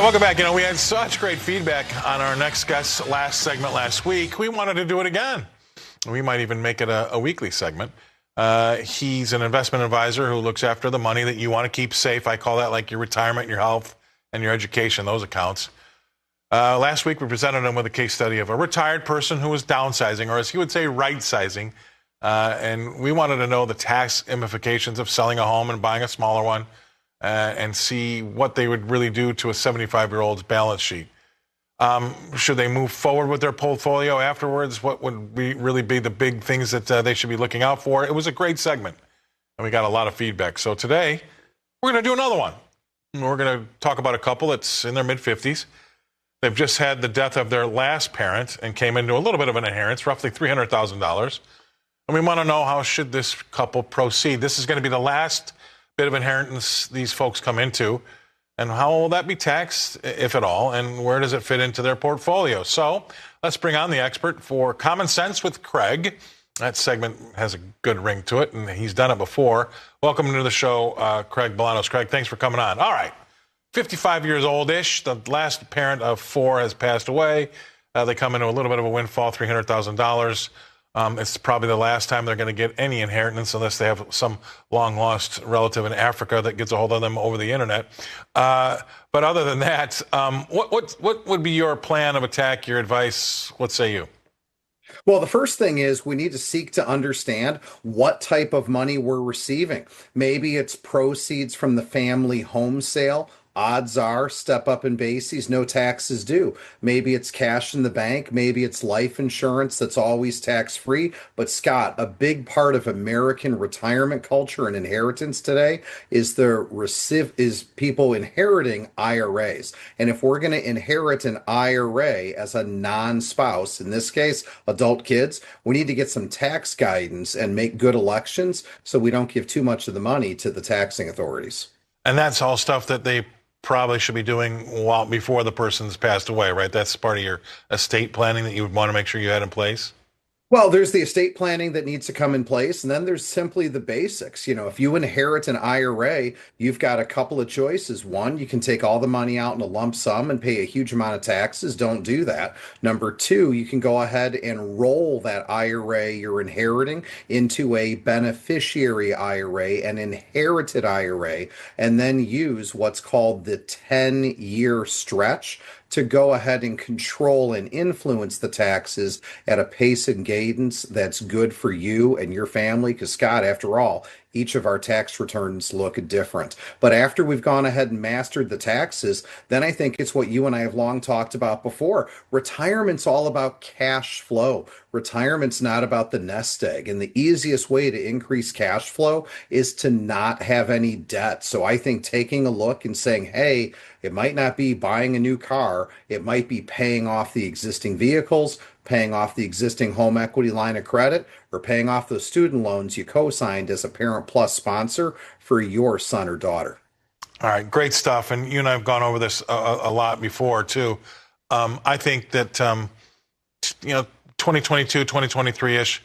Welcome back. You know, we had such great feedback on our next guest last segment last week. We wanted to do it again. We might even make it a weekly segment. He's an investment advisor who looks after the money that you want to keep safe. I call that like your retirement, your health, and your education, those accounts. Last week, we presented him with a case study of a retired person who was downsizing, or as he would say, right-sizing. And we wanted to know the tax implications of selling a home and buying a smaller one. And see what they would really do to a 75-year-old's balance sheet. Should they move forward with their portfolio afterwards? What would really be the big things that they should be looking out for? It was a great segment, and we got a lot of feedback. So today, we're going to do another one. We're going to talk about a couple that's in their mid-50s. They've just had the death of their last parent and came into a little bit of an inheritance, roughly $300,000. And we want to know, how should this couple proceed? This is going to be the last bit of inheritance these folks come into, and how will that be taxed, if at all, and where does it fit into their portfolio? So let's bring on the expert for Common Sense with Craig. That segment has a good ring to it, and he's done it before. Welcome to the show, Craig Bolanos. Craig, thanks for coming on. All right, 55 years old-ish. The last parent of four has passed away. They come into a little bit of a windfall, $300,000. It's probably the last time they're going to get any inheritance unless they have some long-lost relative in Africa that gets a hold of them over the internet. But other than that, what would be your plan of attack, your advice? What say you? Well, the first thing is we need to seek to understand what type of money we're receiving. Maybe it's proceeds from the family home sale. Odds are, step up in bases, no taxes due. Maybe it's cash in the bank. Maybe it's life insurance that's always tax-free. But Scott, a big part of American retirement culture and inheritance today is people inheriting IRAs. And if we're going to inherit an IRA as a non-spouse, in this case, adult kids, we need to get some tax guidance and make good elections so we don't give too much of the money to the taxing authorities. And that's all stuff that they probably should be doing before the person's passed away, right? That's part of your estate planning that you would want to make sure you had in place. Well, there's the estate planning that needs to come in place, and then there's simply the basics. You know, if you inherit an IRA, you've got a couple of choices. One, you can take all the money out in a lump sum and pay a huge amount of taxes. Don't do that. Number two, you can go ahead and roll that IRA you're inheriting into a beneficiary IRA, an inherited IRA, and then use what's called the 10-year stretch to go ahead and control and influence the taxes at a pace and cadence that's good for you and your family. Because, Scott, after all, each of our tax returns look different. But after we've gone ahead and mastered the taxes, then I think it's what you and I have long talked about before. Retirement's all about cash flow. Retirement's not about the nest egg. And the easiest way to increase cash flow is to not have any debt. So I think taking a look and saying, hey, it might not be buying a new car. It might be paying off the existing vehicles, paying off the existing home equity line of credit, or paying off those student loans you co-signed as a Parent Plus sponsor for your son or daughter. All right, great stuff. And you and I have gone over this a lot before, too. I think that, 2022, 2023-ish,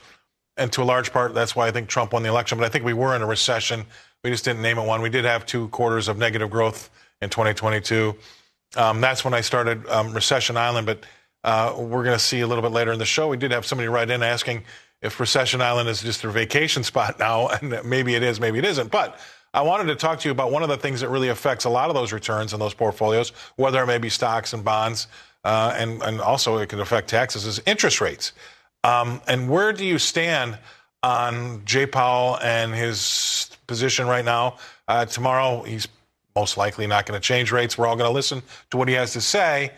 and to a large part, that's why I think Trump won the election. But I think we were in a recession. We just didn't name it one. We did have 2 quarters of negative growth in 2022. That's when I started Recession Island, but we're going to see a little bit later in the show. We did have somebody write in asking if Recession Island is just a vacation spot now, and maybe it is, maybe it isn't. But I wanted to talk to you about one of the things that really affects a lot of those returns and those portfolios, whether it may be stocks and bonds, and also it can affect taxes, is interest rates. And where do you stand on Jay Powell and his position right now? Tomorrow, he's most likely not going to change rates. We're all going to listen to what he has to say.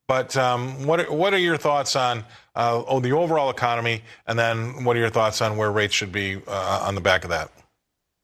But what are your thoughts on the overall economy, and then what are your thoughts on where rates should be on the back of that?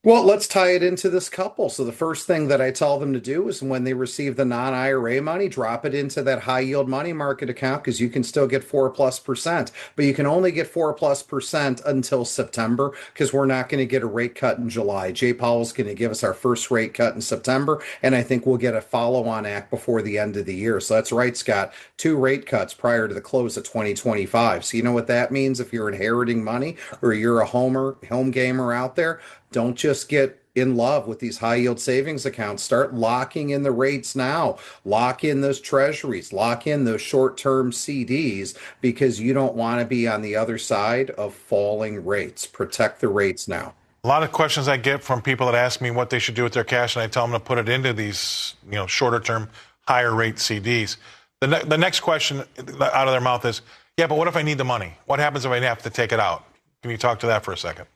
Well, let's tie it into this couple. So the first thing that I tell them to do is when they receive the non-IRA money, drop it into that high yield money market account, because you can still get 4+%, but you can only get 4+% until September, because we're not going to get a rate cut in July. Jay Powell's going to give us our first rate cut in September, and I think we'll get a follow-on act before the end of the year. So that's right, Scott, 2 rate cuts prior to the close of 2025. So you know what that means if you're inheriting money or you're a home gamer out there? Don't just get in love with these high yield savings accounts, start locking in the rates now. Lock in those treasuries, lock in those short term CDs, because you don't want to be on the other side of falling rates. Protect the rates now. A lot of questions I get from people that ask me what they should do with their cash, and I tell them to put it into these, shorter term, higher rate CDs. The next question out of their mouth is, yeah, but what if I need the money? What happens if I have to take it out? Can you talk to that for a second?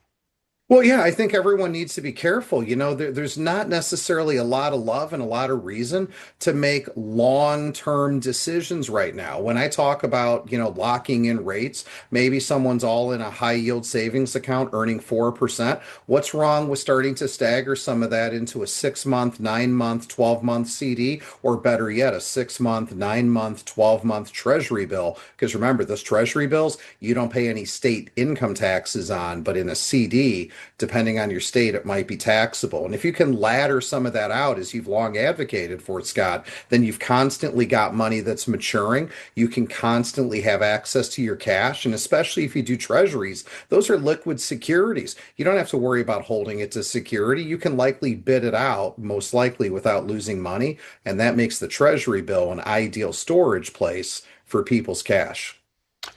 Well, yeah, I think everyone needs to be careful. There's not necessarily a lot of love and a lot of reason to make long-term decisions right now. When I talk about, locking in rates, maybe someone's all in a high yield savings account earning 4%. What's wrong with starting to stagger some of that into a 6-month, 9-month, 12-month CD, or better yet, a 6-month, 9-month, 12-month treasury bill? Because remember, those treasury bills, you don't pay any state income taxes on, but in a CD, depending on your state, it might be taxable. And if you can ladder some of that out, as you've long advocated for, Scott, then you've constantly got money that's maturing. You can constantly have access to your cash. And especially if you do treasuries, those are liquid securities. You don't have to worry about holding it to security. You can likely bid it out, most likely without losing money. And that makes the treasury bill an ideal storage place for people's cash.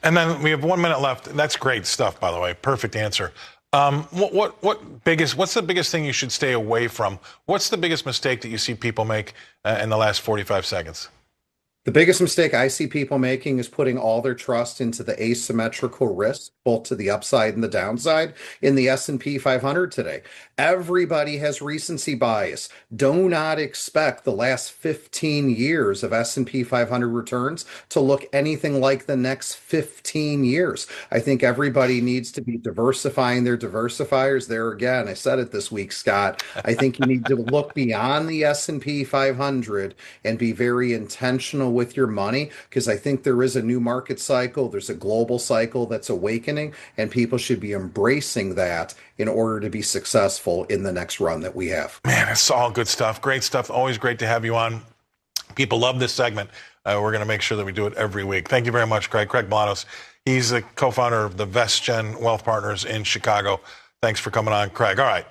And then we have 1 minute left. That's great stuff, by the way. Perfect answer. What's the biggest thing you should stay away from? What's the biggest mistake that you see people make in the last 45 seconds? The biggest mistake I see people making is putting all their trust into the asymmetrical risk, both to the upside and the downside, in the S&P 500 today. Everybody has recency bias. Do not expect the last 15 years of S&P 500 returns to look anything like the next 15 years. I think everybody needs to be diversifying their diversifiers. There again, I said it this week, Scott. I think you need to look beyond the S&P 500 and be very intentional with your money, because I think there is a new market cycle. There's a global cycle that's awakening, and people should be embracing that in order to be successful in the next run that we have. Man, it's all good stuff. Great stuff. Always great to have you on. People love this segment. We're going to make sure that we do it every week. Thank you very much, Craig. Craig Bolanos. He's the co-founder of the VestGen Wealth Partners in Chicago. Thanks for coming on, Craig. All right.